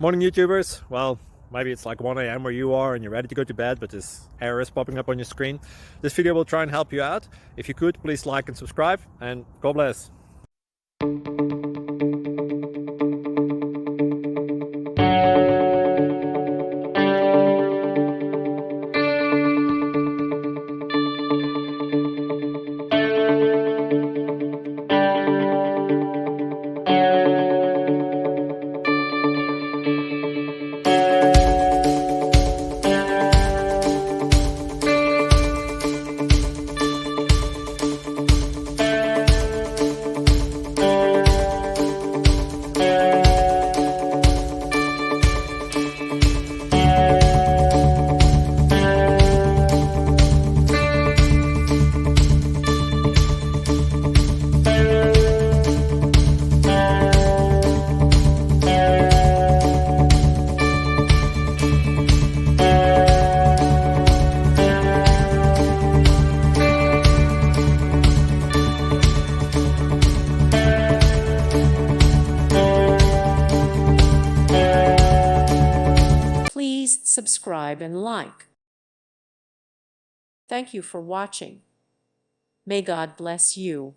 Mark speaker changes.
Speaker 1: Morning YouTubers. Well, maybe it's like 1 a.m. where you are and you're ready to go to bed, but this error is popping up on your screen. This video will try and help you out. If you could, please like and subscribe, and God bless.
Speaker 2: Please subscribe and like. Thank you for watching. May God bless you.